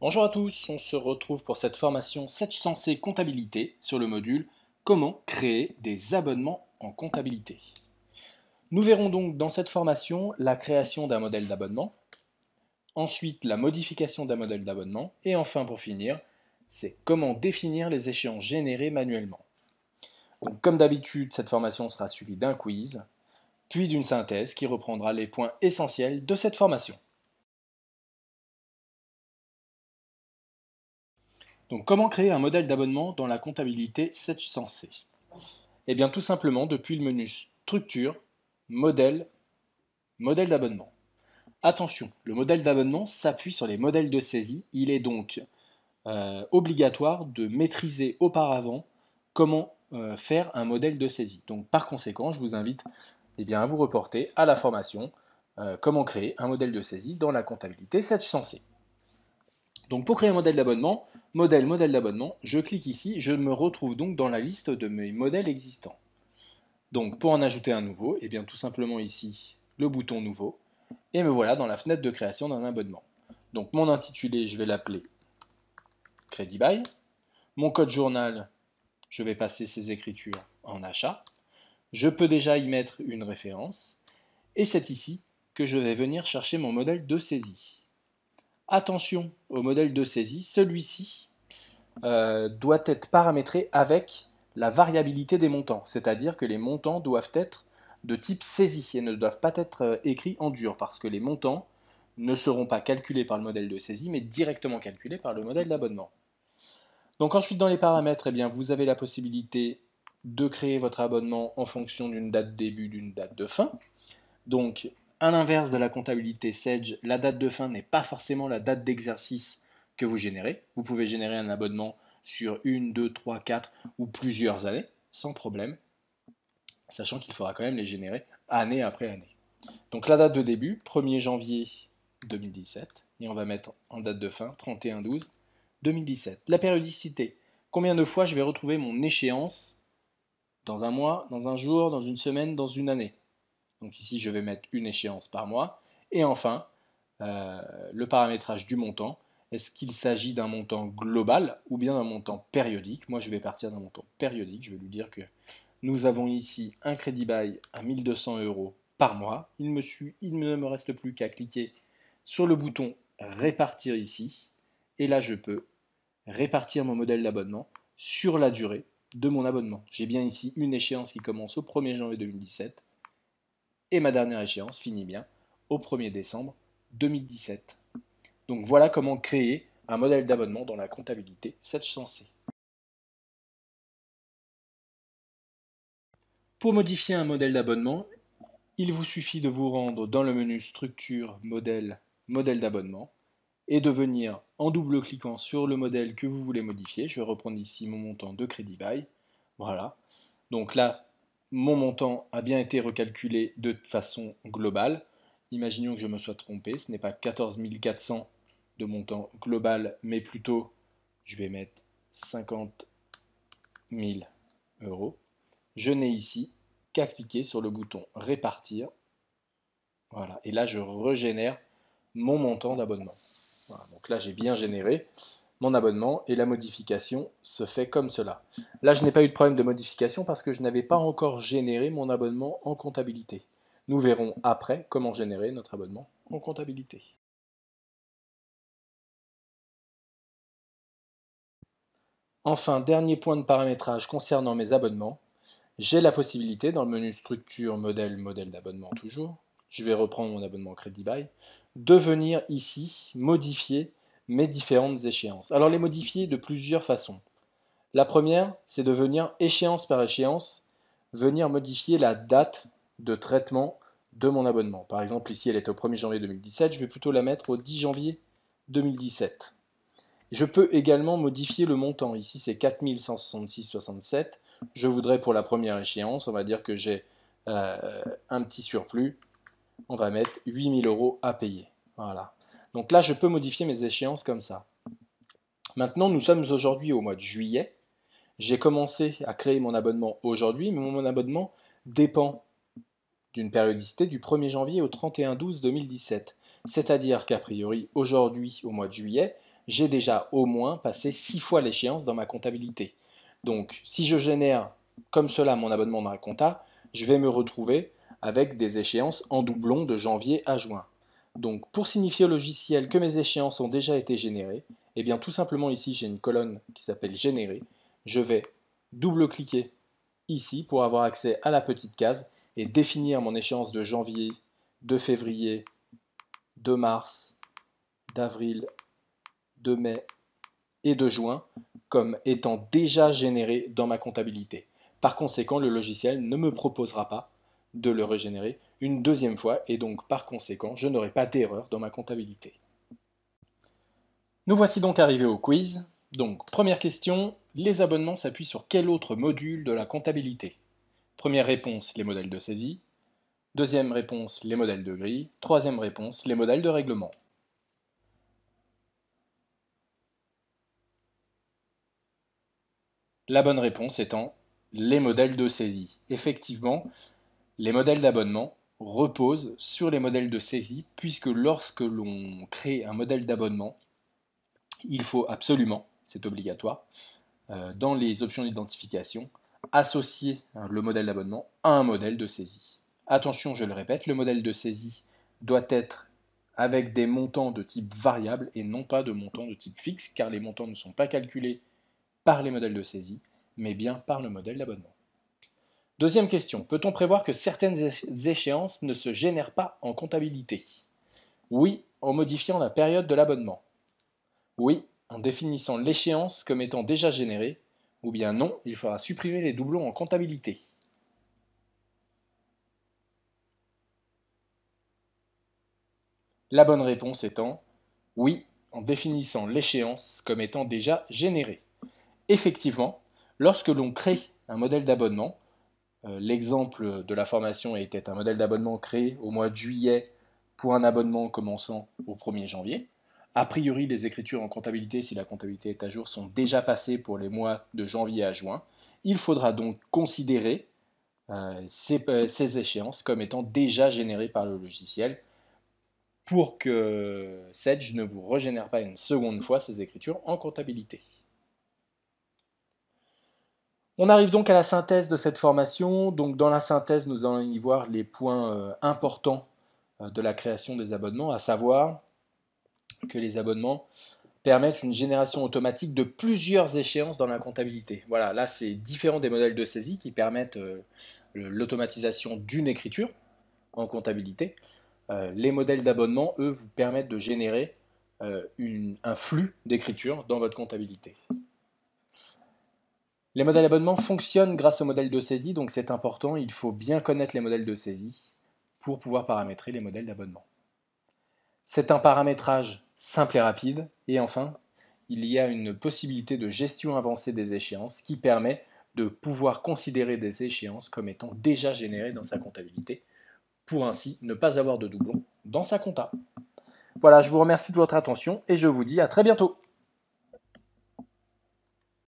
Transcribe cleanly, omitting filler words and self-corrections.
Bonjour à tous, on se retrouve pour cette formation Sensei comptabilité sur le module Comment créer des abonnements en comptabilité. Nous verrons donc dans cette formation la création d'un modèle d'abonnement, ensuite la modification d'un modèle d'abonnement et enfin pour finir, c'est comment définir les échéances générées manuellement. Donc, comme d'habitude, cette formation sera suivie d'un quiz, puis d'une synthèse qui reprendra les points essentiels de cette formation. Donc, comment créer un modèle d'abonnement dans la comptabilité Sensei? Eh bien, tout simplement depuis le menu Structure, Modèle, Modèle d'abonnement. Attention, le modèle d'abonnement s'appuie sur les modèles de saisie. Il est donc obligatoire de maîtriser auparavant comment faire un modèle de saisie. Donc, par conséquent, je vous invite à vous reporter à la formation Comment créer un modèle de saisie dans la comptabilité Sensei. Donc, pour créer un modèle d'abonnement, modèle d'abonnement, je clique ici, je me retrouve donc dans la liste de mes modèles existants. Donc pour en ajouter un nouveau, et bien tout simplement ici, le bouton nouveau, et me voilà dans la fenêtre de création d'un abonnement. Donc mon intitulé, je vais l'appeler Crédit Bail. Mon code journal, je vais passer ces écritures en achat. Je peux déjà y mettre une référence. Et c'est ici que je vais venir chercher mon modèle de saisie. Attention au modèle de saisie, celui-ci doit être paramétré avec la variabilité des montants, c'est-à-dire que les montants doivent être de type saisie et ne doivent pas être écrits en dur, parce que les montants ne seront pas calculés par le modèle de saisie, mais directement calculés par le modèle d'abonnement. Donc ensuite dans les paramètres, eh bien, vous avez la possibilité de créer votre abonnement en fonction d'une date de début, d'une date de fin. Donc à l'inverse de la comptabilité Sage, la date de fin n'est pas forcément la date d'exercice que vous générez. Vous pouvez générer un abonnement sur 1, 2, 3, 4 ou plusieurs années, sans problème, sachant qu'il faudra quand même les générer année après année. Donc la date de début, 1er janvier 2017, et on va mettre en date de fin 31/12/2017. La périodicité, combien de fois je vais retrouver mon échéance dans un mois, dans un jour, dans une semaine, dans une année. Donc ici, je vais mettre une échéance par mois. Et enfin, le paramétrage du montant. Est-ce qu'il s'agit d'un montant global ou bien d'un montant périodique? Moi, je vais partir d'un montant périodique. Je vais lui dire que nous avons ici un crédit bail à 1200 euros par mois. Il ne me reste plus qu'à cliquer sur le bouton répartir ici. Et là, je peux répartir mon modèle d'abonnement sur la durée de mon abonnement. J'ai bien ici une échéance qui commence au 1er janvier 2017 et ma dernière échéance finit bien au 1er décembre 2017. Donc voilà comment créer un modèle d'abonnement dans la comptabilité Sage. Pour modifier un modèle d'abonnement, il vous suffit de vous rendre dans le menu Structure, Modèle, Modèle d'abonnement et de venir en double-cliquant sur le modèle que vous voulez modifier. Je vais reprendre ici mon montant de crédit bail. Voilà. Donc là, mon montant a bien été recalculé de façon globale. Imaginons que je me sois trompé, ce n'est pas 14 400 de montant global, mais plutôt, je vais mettre 50 000 euros. Je n'ai ici qu'à cliquer sur le bouton répartir. Voilà. Et là, je régénère mon montant d'abonnement. Voilà. Donc là, j'ai bien généré mon abonnement et la modification se fait comme cela. Là, je n'ai pas eu de problème de modification parce que je n'avais pas encore généré mon abonnement en comptabilité. Nous verrons après comment générer notre abonnement en comptabilité. Enfin, dernier point de paramétrage concernant mes abonnements, j'ai la possibilité dans le menu structure, modèle, modèle d'abonnement toujours, je vais reprendre mon abonnement Crédit Bail, de venir ici modifier mes différentes échéances. Alors les modifier de plusieurs façons. La première, c'est de venir échéance par échéance, venir modifier la date de traitement de mon abonnement. Par exemple, ici, elle est au 1er janvier 2017, je vais plutôt la mettre au 10 janvier 2017. Je peux également modifier le montant. Ici, c'est 4 166,67. Je voudrais pour la première échéance, on va dire que j'ai un petit surplus. On va mettre 8 000 euros à payer. Voilà. Donc là, je peux modifier mes échéances comme ça. Maintenant, nous sommes aujourd'hui au mois de juillet. J'ai commencé à créer mon abonnement aujourd'hui, mais mon abonnement dépend d'une périodicité du 1er janvier au 31/12/2017. C'est-à-dire qu'a priori, aujourd'hui, au mois de juillet, j'ai déjà au moins passé 6 fois l'échéance dans ma comptabilité. Donc si je génère comme cela mon abonnement dans la compta, je vais me retrouver avec des échéances en doublon de janvier à juin. Donc pour signifier au logiciel que mes échéances ont déjà été générées, eh bien tout simplement ici j'ai une colonne qui s'appelle générer. Je vais double-cliquer ici pour avoir accès à la petite case et définir mon échéance de janvier, de février, de mars, d'avril, de mai et de juin comme étant déjà générés dans ma comptabilité. Par conséquent, le logiciel ne me proposera pas de le régénérer une deuxième fois et donc par conséquent, je n'aurai pas d'erreur dans ma comptabilité. Nous voici donc arrivés au quiz. Donc, première question, les abonnements s'appuient sur quel autre module de la comptabilité? Première réponse, les modèles de saisie. Deuxième réponse, les modèles de grille. Troisième réponse, les modèles de règlement. La bonne réponse étant les modèles de saisie. Effectivement, les modèles d'abonnement reposent sur les modèles de saisie puisque lorsque l'on crée un modèle d'abonnement, il faut absolument, c'est obligatoire, dans les options d'identification, associer le modèle d'abonnement à un modèle de saisie. Attention, je le répète, le modèle de saisie doit être avec des montants de type variable et non pas de montants de type fixe, car les montants ne sont pas calculés par les modèles de saisie, mais bien par le modèle d'abonnement. Deuxième question, peut-on prévoir que certaines échéances ne se génèrent pas en comptabilité? Oui, en modifiant la période de l'abonnement. Oui, en définissant l'échéance comme étant déjà générée, ou bien non, il faudra supprimer les doublons en comptabilité. La bonne réponse étant oui, en définissant l'échéance comme étant déjà générée. Effectivement, lorsque l'on crée un modèle d'abonnement, l'exemple de la formation était un modèle d'abonnement créé au mois de juillet pour un abonnement commençant au 1er janvier. A priori, les écritures en comptabilité, si la comptabilité est à jour, sont déjà passées pour les mois de janvier à juin. Il faudra donc considérer ces échéances comme étant déjà générées par le logiciel pour que Sage ne vous régénère pas une seconde fois ces écritures en comptabilité. On arrive donc à la synthèse de cette formation. Donc dans la synthèse, nous allons y voir les points importants de la création des abonnements, à savoir que les abonnements permettent une génération automatique de plusieurs échéances dans la comptabilité. Voilà, là c'est différent des modèles de saisie qui permettent l'automatisation d'une écriture en comptabilité. Les modèles d'abonnement, eux, vous permettent de générer un flux d'écriture dans votre comptabilité. Les modèles d'abonnement fonctionnent grâce au modèle de saisie, donc c'est important, il faut bien connaître les modèles de saisie pour pouvoir paramétrer les modèles d'abonnement. C'est un paramétrage simple et rapide, et enfin, il y a une possibilité de gestion avancée des échéances qui permet de pouvoir considérer des échéances comme étant déjà générées dans sa comptabilité, pour ainsi ne pas avoir de doublons dans sa compta. Voilà, je vous remercie de votre attention et je vous dis à très bientôt.